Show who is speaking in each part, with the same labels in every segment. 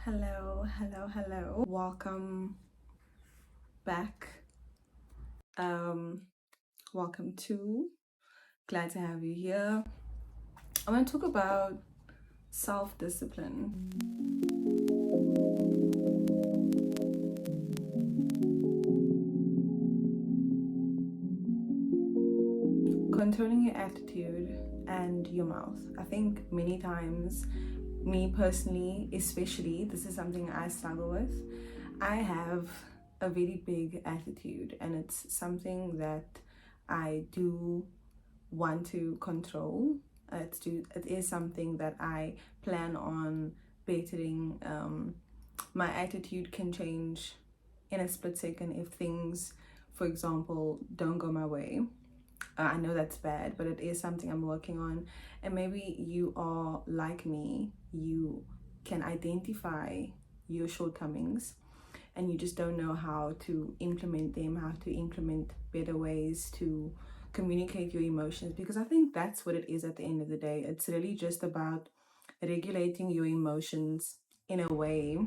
Speaker 1: Hello. Welcome back. Welcome to. Glad to have you here. I want to talk about self-discipline. Controlling your attitude and your mouth. I think many times, me personally, especially, this is something I struggle with. I have a very big attitude, and it's something that I do want to control. It is something that I plan on bettering. My attitude can change in a split second if things, for example, don't go my way. I know that's bad, but it is something I'm working on. And maybe you are like me, you can identify your shortcomings and you just don't know how to implement them, how to implement better ways to communicate your emotions. Because I think that's what it is at the end of the day. It's really just about regulating your emotions in a way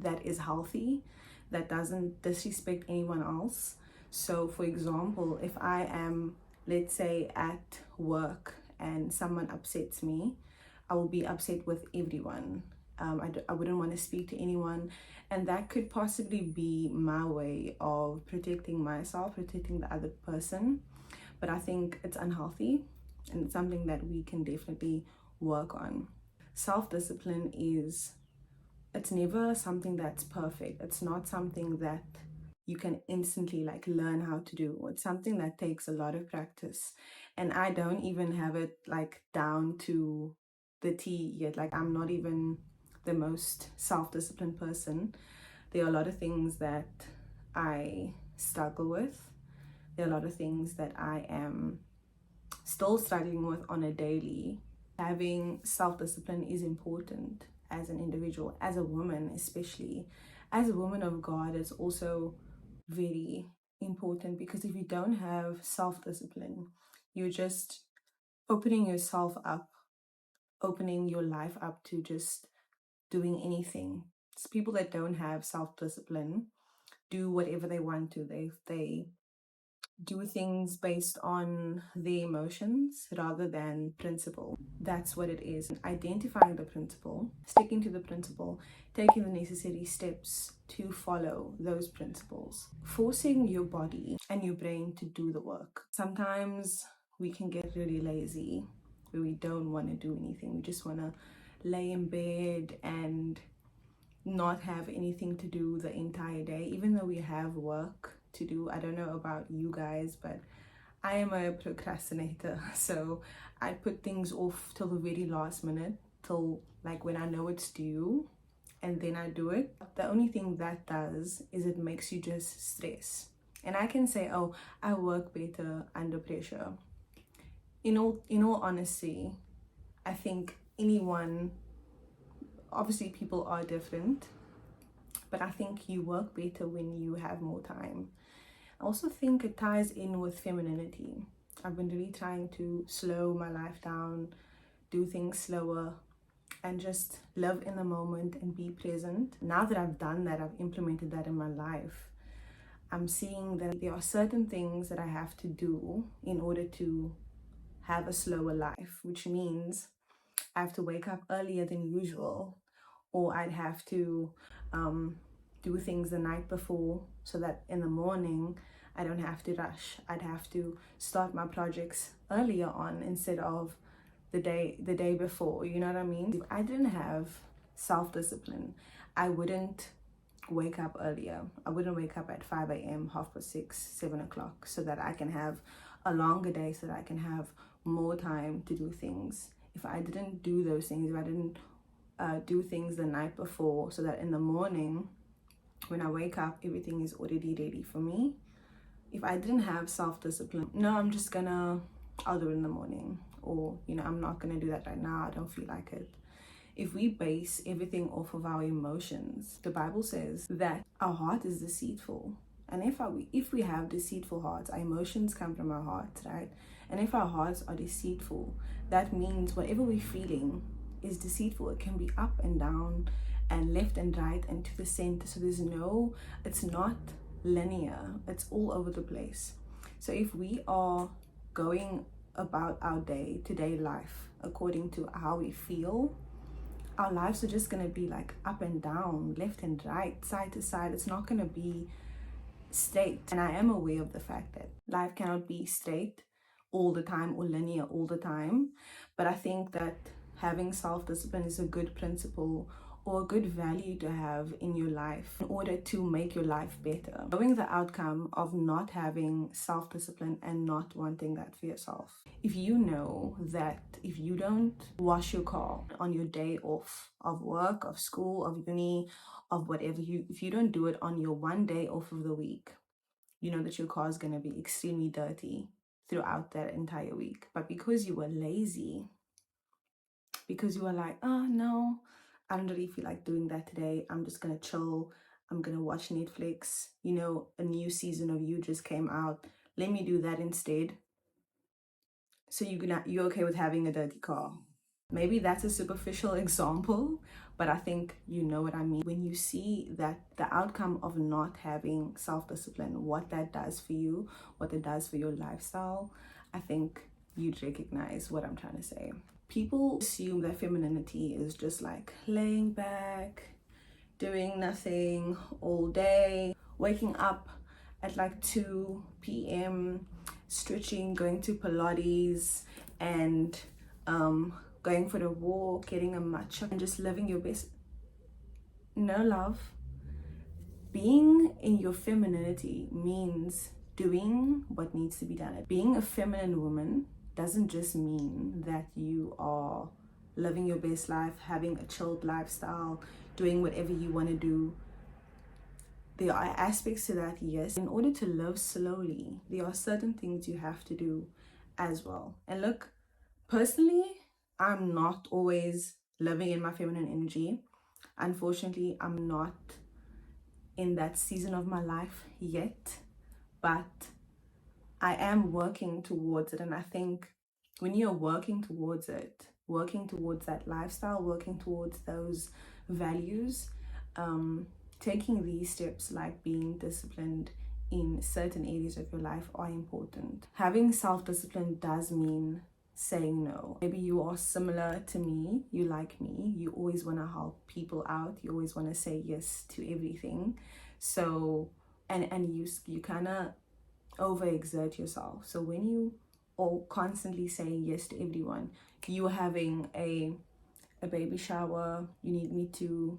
Speaker 1: that is healthy, that doesn't disrespect anyone else. So, for example, if I am, let's say, at work and someone upsets me, I will be upset with everyone. I wouldn't want to speak to anyone, and that could possibly be my way of protecting myself, protecting the other person. But I think it's unhealthy, and it's something that we can definitely work on. Self-discipline it's never something that's perfect. It's not something that you can instantly learn how to do. It's something that takes a lot of practice, and I don't even have it down to the T yet. I'm not even the most self-disciplined person. There are a lot of things that I struggle with. There are a lot of things that I am still struggling with on a daily. Having self-discipline is important as an individual, as a woman, especially as a woman of God. It's also very important, because if you don't have self-discipline, you're just opening yourself up, opening your life up to just doing anything. It's people that don't have self-discipline do whatever they want to. They do things based on their emotions rather than principle. That's what it is. Identifying the principle, sticking to the principle, taking the necessary steps to follow those principles, forcing your body and your brain to do the work. Sometimes we can get really lazy where we don't want to do anything. We just want to lay in bed and not have anything to do the entire day, even though we have work to do. I don't know about you guys, but I am a procrastinator. So I put things off till the very last minute, till when I know it's due, and then I do it. The only thing that does is it makes you just stress. And I can say, oh, I work better under pressure. In all honesty, I think obviously people are different, but I think you work better when you have more time. I also think it ties in with femininity. I've been really trying to slow my life down, do things slower, and just live in the moment and be present. Now that I've done that, I've implemented that in my life, I'm seeing that there are certain things that I have to do in order to have a slower life, which means I have to wake up earlier than usual, or I'd have to do things the night before so that in the morning I don't have to rush. I'd have to start my projects earlier on instead of the day before. You know what I mean? If I didn't have self-discipline, I wouldn't wake up earlier. I wouldn't wake up at 5 a.m., 6:30, 7 o'clock, so that I can have a longer day, so that I can have more time to do things. If I didn't do those things, if I didn't do things the night before, so that in the morning when I wake up, everything is already ready for me. If I didn't have self-discipline, no, I'll do it in the morning, or I'm not gonna do that right now, I don't feel like it. If we base everything off of our emotions, the Bible says that our heart is deceitful. And if we have deceitful hearts, our emotions come from our hearts, right? And if our hearts are deceitful, that means whatever we're feeling is deceitful. It can be up and down, and left and right and to the center. So it's not linear, it's all over the place. So if we are going about our day-to-day life according to how we feel, our lives are just going to be like up and down, left and right, side to side. It's not going to be straight. And I am aware of the fact that life cannot be straight all the time or linear all the time. But I think that having self-discipline is a good principle or a good value to have in your life in order to make your life better. Knowing the outcome of not having self-discipline and not wanting that for yourself. If you know that if you don't wash your car on your day off of work, of school, of uni, of whatever, if you don't do it on your one day off of the week, you know that your car is going to be extremely dirty throughout that entire week. But because you were lazy, because you were like, oh no, I don't really feel like doing that today, I'm just gonna chill, I'm gonna watch Netflix, you know, a new season of You just came out, let me do that instead. So you're okay with having a dirty car. Maybe that's a superficial example, but I think you know what I mean. When you see that the outcome of not having self-discipline, what that does for you, what it does for your lifestyle, I think you'd recognize what I'm trying to say. People assume that femininity is just like laying back, doing nothing all day, waking up at like 2 p.m, stretching, going to Pilates, and going for a walk, getting a matcha, and just living your best. No, love. Being in your femininity means doing what needs to be done. Being a feminine woman doesn't just mean that you are living your best life, having a chilled lifestyle, doing whatever you want to do. There are aspects to that, yes. In order to live slowly, there are certain things you have to do as well. And look, personally, I'm not always living in my feminine energy. Unfortunately, I'm not in that season of my life yet, but I am working towards it. And I think when you're working towards it, working towards that lifestyle, working towards those values, taking these steps like being disciplined in certain areas of your life are important. Having self-discipline does mean saying no. Maybe you are similar to me, you like me, you always want to help people out, you always want to say yes to everything. So and you kind of overexert yourself. So when you are constantly saying yes to everyone, you having a baby shower, you need me to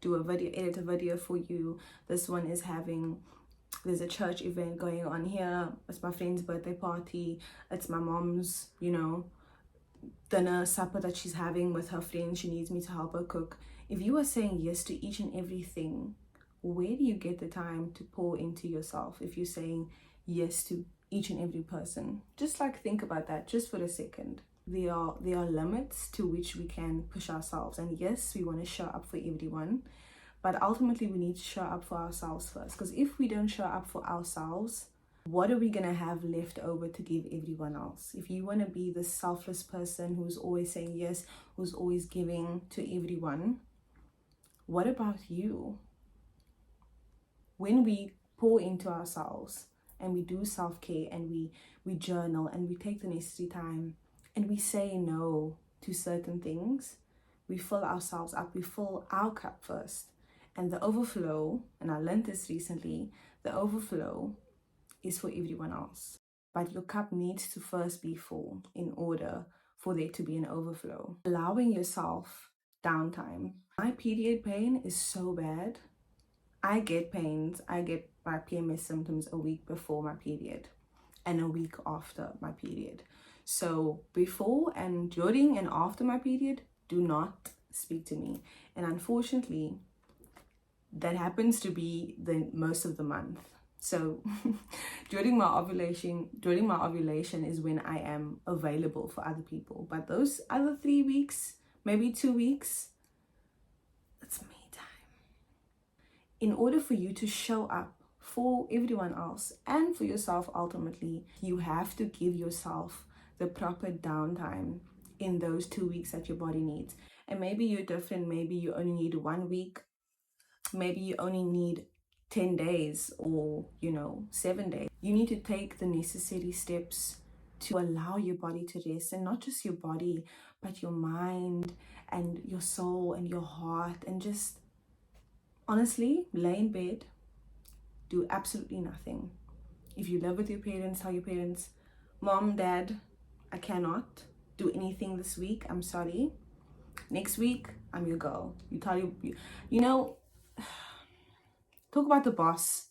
Speaker 1: do a video, edit a video for you. This one is there's a church event going on here, it's my friend's birthday party, it's my mom's, you know, dinner, supper that she's having with her friends, she needs me to help her cook. If you are saying yes to each and everything, where do you get the time to pour into yourself if you're saying yes to each and every person? Just like think about that just for a second. There are limits to which we can push ourselves, and yes, we want to show up for everyone, but ultimately we need to show up for ourselves first, because if we don't show up for ourselves, what are we going to have left over to give everyone else? If you want to be the selfless person who's always saying yes, who's always giving to everyone, what about you? When we pour into ourselves and we do self-care and we journal and we take the necessary time and we say no to certain things, we fill ourselves up, we fill our cup first. And the overflow, and I learned this recently, the overflow is for everyone else. But your cup needs to first be full in order for there to be an overflow. Allowing yourself downtime. My period pain is so bad. I get pains, I get my PMS symptoms a week before my period and a week after my period. So before and during and after my period, do not speak to me. And unfortunately, that happens to be the most of the month. So during my ovulation is when I am available for other people. But those other 3 weeks, maybe 2 weeks, it's me time. In order for you to show up for everyone else and for yourself, ultimately, you have to give yourself the proper downtime in those 2 weeks that your body needs. And maybe you're different. Maybe you only need 1 week. Maybe you only need 10 days or, 7 days. You need to take the necessary steps to allow your body to rest, and not just your body, but your mind and your soul and your heart, and just honestly lay in bed, do absolutely nothing. If you live with your parents, tell your parents, Mom, Dad, I cannot do anything this week. I'm sorry. Next week, I'm your girl. You tell you know, talk about the boss.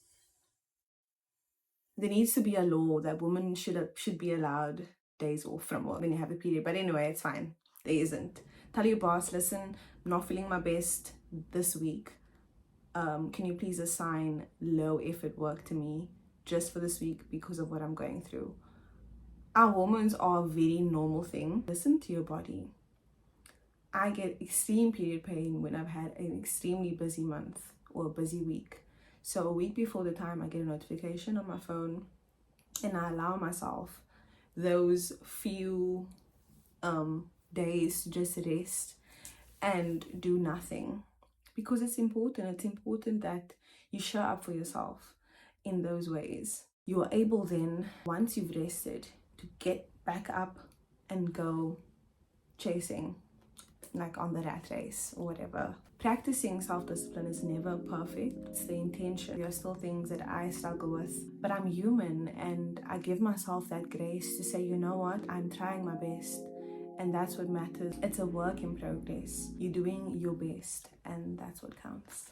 Speaker 1: There needs to be a law that women should be allowed days off from work when you have a period. But anyway, it's fine. There isn't. Tell your boss, listen, I'm not feeling my best this week. Can you please assign low effort work to me just for this week because of what I'm going through? Our hormones are a very normal thing. Listen to your body. I get extreme period pain when I've had an extremely busy month or a busy week. So a week before the time, I get a notification on my phone, and I allow myself those few days to just rest and do nothing, because it's important. It's important that you show up for yourself in those ways. You are able then, once you've rested, to get back up and go chasing, like on the rat race or whatever. Practicing self-discipline is never perfect. It's the intention. There are still things that I struggle with, but I'm human, and I give myself that grace to say, you know what, I'm trying my best, and that's what matters. It's a work in progress. You're doing your best, and that's what counts.